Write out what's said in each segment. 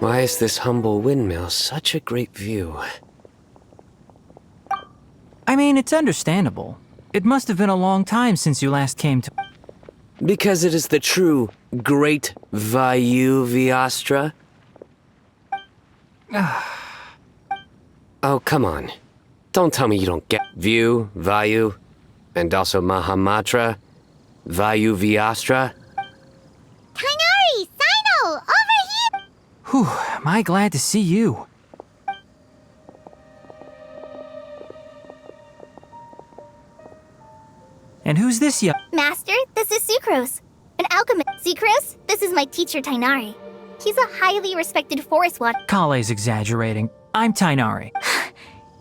Why is this humble windmill such a great view? I mean, it's understandable. It must have been a long time since you last came to... Because it is the true great day.You Viastra? Oh, come on. Don't tell me you don't get view, Vayu, and also Mahamatra, day.You Viastra. Tainari! Cyno! Over here! Whew, am I glad to see you. And who's this young... Master, this is Sucrose, an alchemist. Sucrose, this is my teacher Tainari. He's a highly respected forest watcher. Kale's exaggerating. I'm Tainari.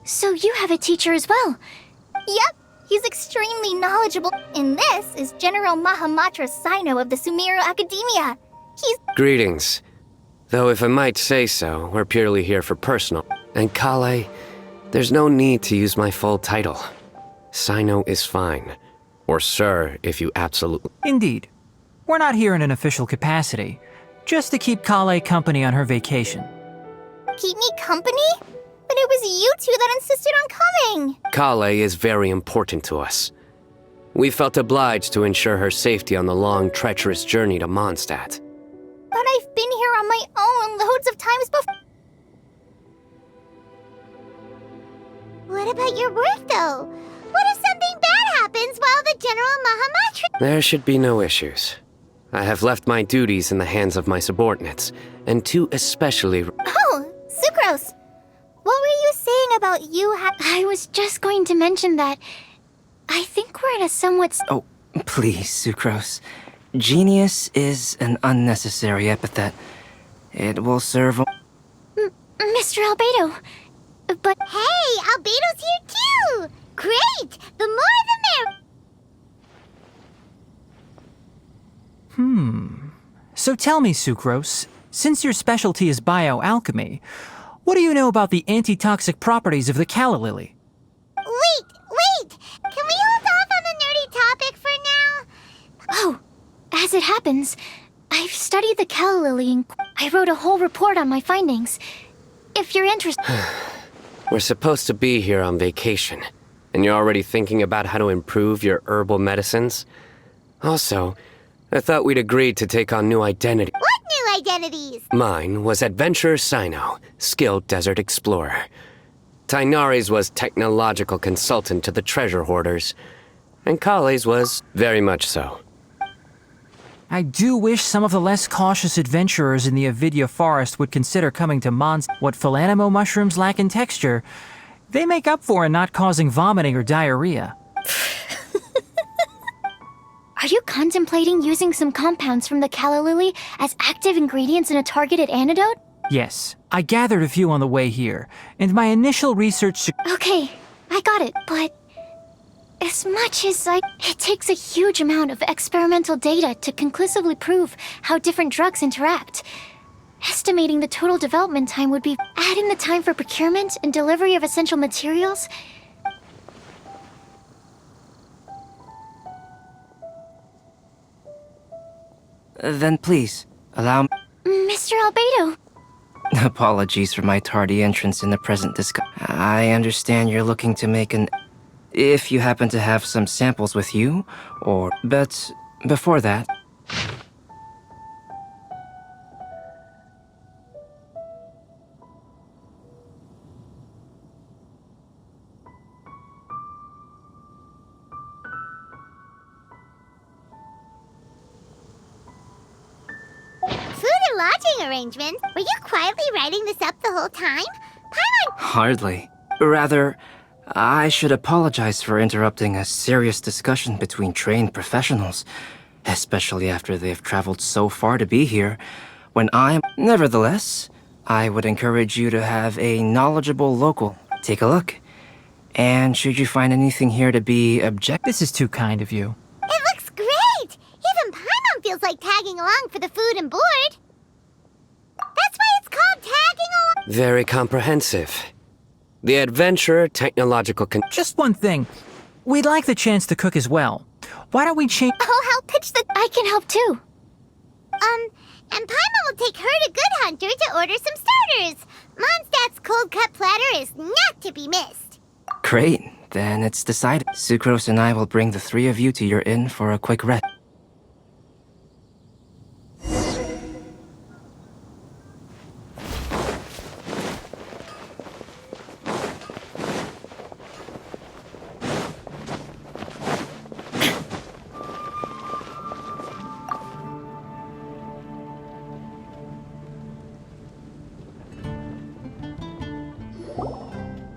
So you have a teacher as well? Yep, he's extremely knowledgeable. And this is General Mahamatra Cyno of the Sumeru Academia. He's... Greetings. Though if I might say so, we're purely here for personal. And Kale, there's no need to use my full title. Cyno is fine. Or sir, if you absolutely... Indeed. We're not here in an official capacity. Just to keep Kale company on her vacation. Keep me company? But it was you two that insisted on coming. Kale is very important to us. We felt obliged to ensure her safety on the long, treacherous journey to Mondstadt. But I've been here on my own loads of times before. What about your work, though? What if something bad happens while the General Mahamatra... There should be no issues. I have left my duties in the hands of my subordinates, and two especially... Oh, Sucrose! What were you saying about you I was just going to mention that... I think we're in a somewhat... Oh, please, Sucrose. Genius is an unnecessary epithet. It will serve... Mr. Albedo. But... Hey, Albedo's here too! Great! The more the merrier. So tell me, Sucrose, since your specialty is bioalchemy, what do you know about the antitoxic properties of the calla lily? Wait! Can we hold off on the nerdy topic for now? Oh, as it happens, I've studied the calla lily and I wrote a whole report on my findings. If you're interested... We're supposed to be here on vacation, and you're already thinking about how to improve your herbal medicines? Also, I thought we'd agreed to take on new identity. What new identities? Mine was Adventurer Cyno, skilled desert explorer. Tainari's was technological consultant to the treasure hoarders, and Kale's was very much so. I do wish some of the less cautious adventurers in the Avidya forest would consider coming to Mons. What philanimo mushrooms lack in texture, they make up for in not causing vomiting or diarrhea. Are you contemplating using some compounds from the calla lily as active ingredients in a targeted antidote? Yes, I gathered a few on the way here, and my initial research... Okay, I got it, but... As much as it takes a huge amount of experimental data to conclusively prove how different drugs interact. Estimating the total development time would be adding the time for procurement and delivery of essential materials. Then please, allow me... Mr. Albedo. Apologies for my tardy entrance in the present discussion. I understand you're looking to make an... If you happen to have some samples with you, or... But before that... Food and lodging arrangements? Were you quietly writing this up the whole time? Paimon... Hardly. Rather, I should apologize for interrupting a serious discussion between trained professionals, especially after they've traveled so far to be here, when I'm... Nevertheless, I would encourage you to have a knowledgeable local take a look. And should you find anything here to be objective... This is too kind of you. It looks great! Even Paimon feels like tagging along for the food and board. That's why it's called tagging along... Very comprehensive. The Adventurer Technological Just one thing. We'd like the chance to cook as well. Why don't we change... I'll help pitch the... I can help too. And Paimon will take her to Good Hunter to order some starters. Mondstadt's cold cut platter is not to be missed. Great, then it's decided. Sucrose and I will bring the three of you to your inn for a quick rest.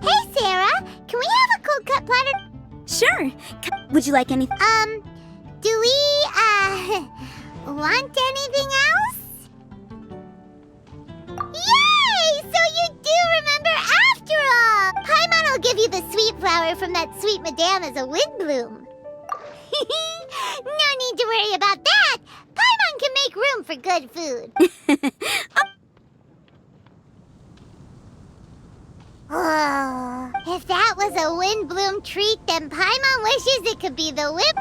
Hey, Sarah, can we have a cold cut platter? Sure. Would you like any? Do we, want anything else? Yay! So you do remember after all! Paimon will give you the sweet flower from that sweet madame as a wind bloom. No need to worry about that! Paimon can make room for good food. Oh, if that was a wind bloom treat, then Paimon wishes it could be the whip.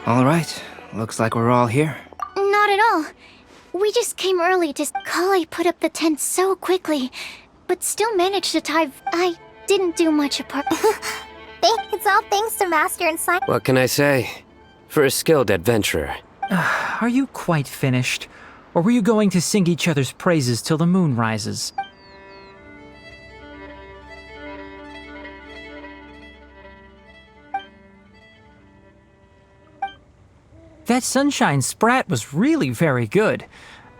All right, looks like we're all here. Not at all. We just came early to... Kale put up the tent so quickly, but still managed to tie... I didn't do much apart. It's all thanks to Master and Cyno. What can I say? For a skilled adventurer. Are you quite finished? Or were you going to sing each other's praises till the moon rises? That sunshine sprat was really very good.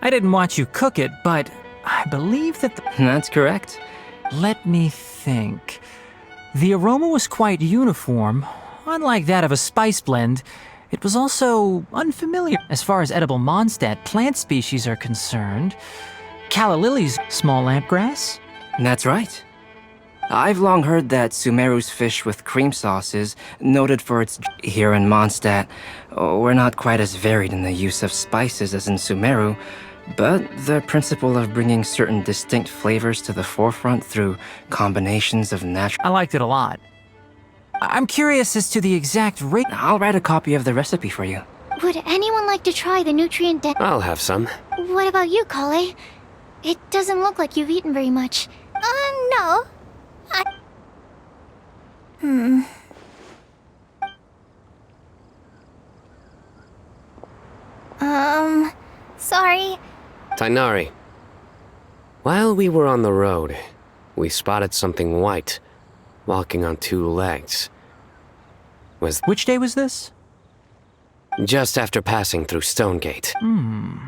I didn't watch you cook it, but I believe that That's correct. Let me think. The aroma was quite uniform. Unlike that of a spice blend, it was also unfamiliar as far as edible Mondstadt plant species are concerned. Calla lilies, small lampgrass. That's right. I've long heard that Sumeru's fish with cream sauce is noted for its... Here in Mondstadt, we're not quite as varied in the use of spices as in Sumeru, but the principle of bringing certain distinct flavors to the forefront through combinations of natural... I liked it a lot. I'm curious as to the exact rate. I'll write a copy of the recipe for you. Would anyone like to try the nutrient dense... I'll have some. What about you, Kale? It doesn't look like you've eaten very much. No. Sorry. Tighnari. While we were on the road, we spotted something white, walking on two legs. Which day was this? Just after passing through Stonegate. Cyno,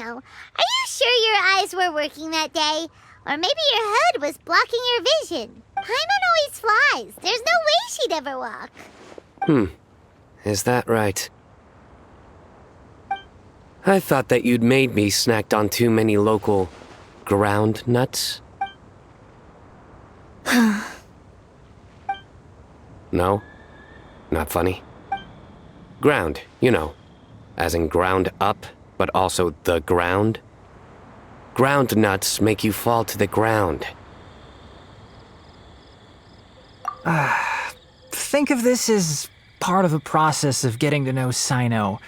are you sure your eyes were working that day? Or maybe your hood was blocking your vision? Paimon always flies. There's no way she'd ever walk. Is that right? I thought that you'd made me snacked on too many local ground nuts. No? Not funny? Ground, you know. As in ground up, but also the ground. Ground nuts make you fall to the ground. Think of this as part of the process of getting to know Cyno.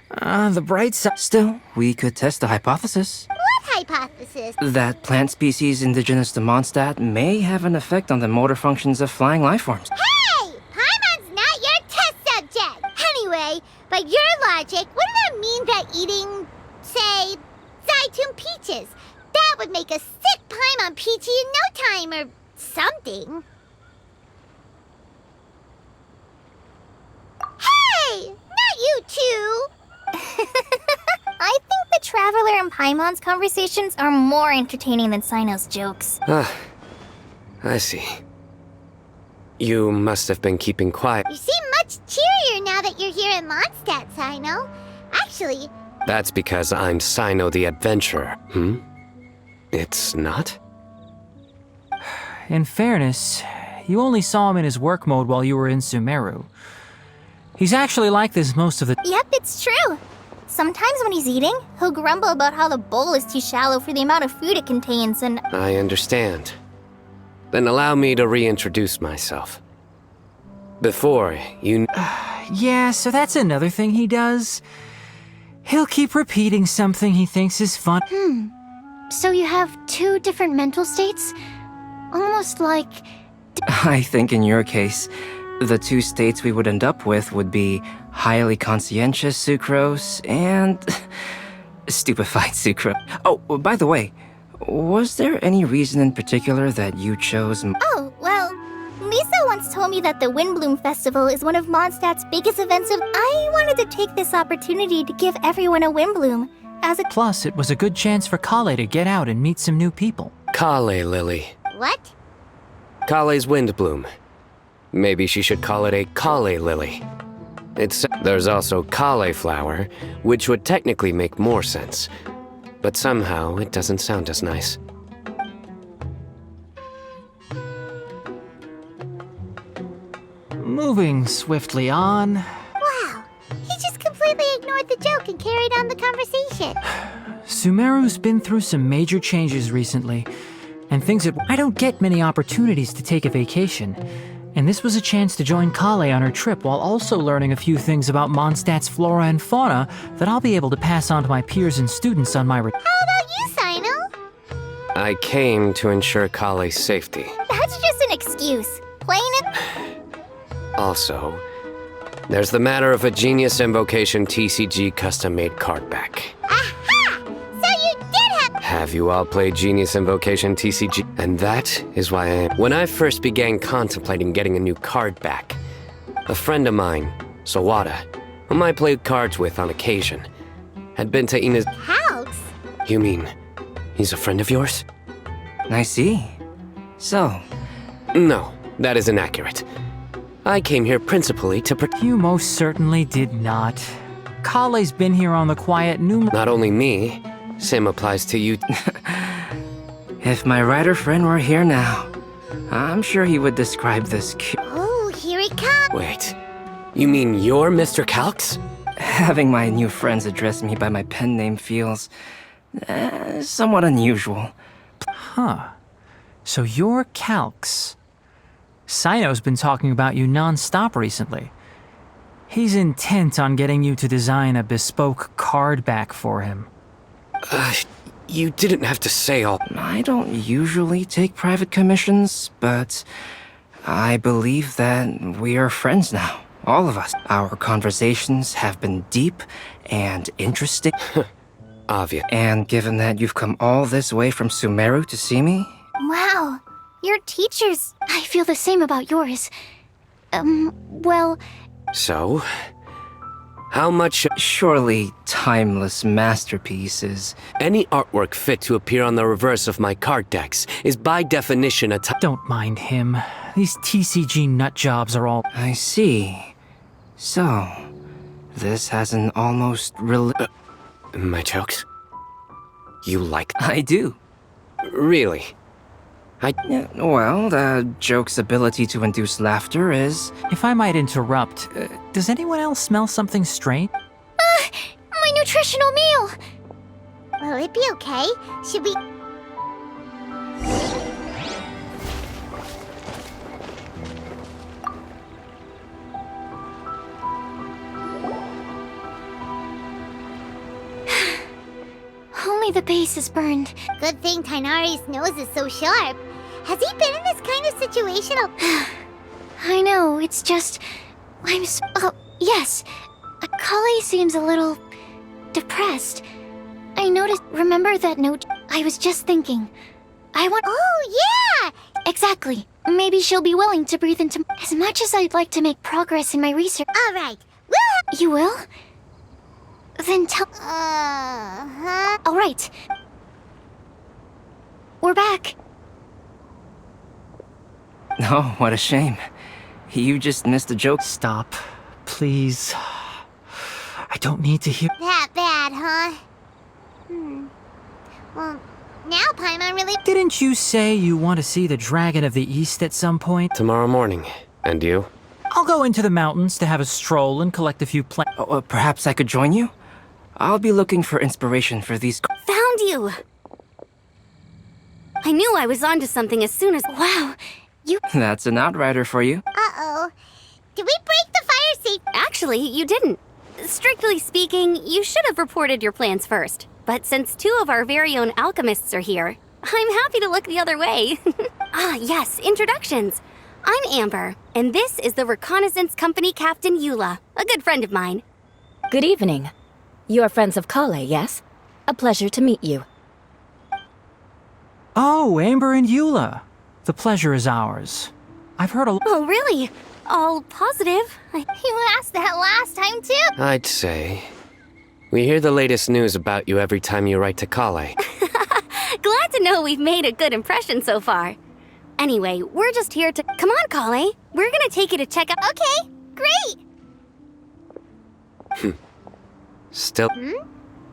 The bright side... Still, we could test the hypothesis. What hypothesis? That plant species indigenous to Mondstadt may have an effect on the motor functions of flying lifeforms. Hey! Paimon's not your test subject! Anyway, by your logic, wouldn't that mean that eating, say, Zaitun peaches, that would make a sick Paimon peachy in no time or something? Hey! Not you two! I think the Traveler and Paimon's conversations are more entertaining than Cyno's jokes. Ah, I see. You must have been keeping quiet. You seem much cheerier now that you're here in Mondstadt, Cyno. Actually, That's because I'm Cyno the Adventurer, It's not? In fairness, you only saw him in his work mode while you were in Sumeru. He's actually like this most of the— Yep, it's true. Sometimes when he's eating, he'll grumble about how the bowl is too shallow for the amount of food it contains, and I understand. Then allow me to reintroduce myself. Before, you... Yeah, so that's another thing he does. He'll keep repeating something he thinks is fun. So you have two different mental states? Almost like... I think in your case, the two states we would end up with would be highly conscientious sucrose and stupefied sucrose. Oh, by the way, was there any reason in particular that you chose? oh, well, Lisa once told me that the Windbloom Festival is one of Mondstadt's biggest events of— I wanted to take this opportunity to give everyone a Windbloom as a— Plus, it was a good chance for Kale to get out and meet some new people. Kale Lily. what? Kale's Windbloom. Maybe she should call it a Kale Lily. There's also cauliflower, which would technically make more sense. But somehow, it doesn't sound as nice. Moving swiftly on. Wow, he just completely ignored the joke and carried on the conversation. Sumeru's been through some major changes recently, and things that— I don't get many opportunities to take a vacation, and this was a chance to join Kale on her trip while also learning a few things about Mondstadt's flora and fauna that I'll be able to pass on to my peers and students on my How about you, Cyno? I came to ensure Kale's safety. That's just an excuse. Plain and— Also, there's the matter of a Genius Invocation TCG custom-made card back. Aha! So you did have... Have you all played Genius Invocation TCG? And that is why when I first began contemplating getting a new card back, a friend of mine, Sawada, whom I played cards with on occasion, had been to Ina's... Calcs? You mean, he's a friend of yours? I see. So, No, that is inaccurate. I came here principally to You most certainly did not. Kale's been here on the quiet numerous— Not only me, same applies to you. if my writer friend were here now, I'm sure he would describe this Oh, here he comes. Wait, you mean you're Mr. Calx? Having my new friends address me by my pen name feels somewhat unusual. Huh. So you're Calx. Cyno's been talking about you non-stop recently. He's intent on getting you to design a bespoke card back for him. You didn't have to say all. I don't usually take private commissions, but I believe that we are friends now, all of us. Our conversations have been deep and interesting. Obvious. And given that you've come all this way from Sumeru to see me, wow, your teachers— I feel the same about yours. Well, So, how much surely timeless masterpieces. any artwork fit to appear on the reverse of my card decks is by definition a Don't mind him. These TCG nut jobs are all— I see. So, this has an almost My jokes? You like them? I do. Really? Yeah, well, the joke's ability to induce laughter is... If I might interrupt, does anyone else smell something strange? my nutritional meal! Will it be okay? Should we... Only the base is burned. Good thing Tainari's nose is so sharp. Has he been in this kind of situation? I know, it's just... Oh, yes. Kale seems a little... depressed. I noticed... Remember that note? I was just thinking. I want... Oh, yeah! Exactly. Maybe she'll be willing to breathe into... As much as I'd like to make progress in my research... All right. We'll have... You will? Then tell. All right. We're back. Oh, what a shame. You just missed a joke. Stop, please. I don't need to hear. That bad, huh? Well, now Paimon really. Didn't you say you want to see the Dragon of the East at some point? Tomorrow morning. And you? I'll go into the mountains to have a stroll and collect a few plants. Oh, perhaps I could join you? I'll be looking for inspiration for these. Found you! I knew I was onto something as soon as. Wow. You. That's an outrider for you. Uh-oh. Did we break the fire safe? Actually, you didn't. Strictly speaking, you should have reported your plans first. But since two of our very own alchemists are here, I'm happy to look the other way. Yes, introductions. I'm Amber, and this is the Reconnaissance Company Captain Eula, a good friend of mine. Good evening. You are friends of Kale, yes? A pleasure to meet you. Oh, Amber and Eula. The pleasure is ours. I've heard a. Oh, really? All positive? You asked that last time, too. I'd say. We hear the latest news about you every time you write to Kale. Glad to know we've made a good impression so far. Anyway, we're just here to. Come on, Kale. We're gonna take you to check out. Okay, great. Still.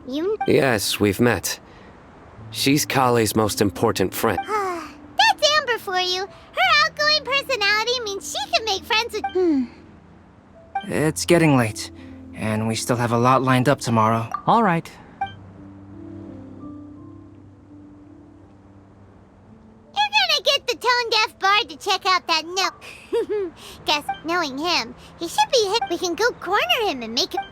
You. Yes, we've met. She's Kale's most important friend. That's Amber for you. Her outgoing personality means she can make friends with. It's getting late, and we still have a lot lined up tomorrow. All right. You're gonna get the tone-deaf bard to check out that note. Guess, knowing him, he should be hit. We can go corner him and make him.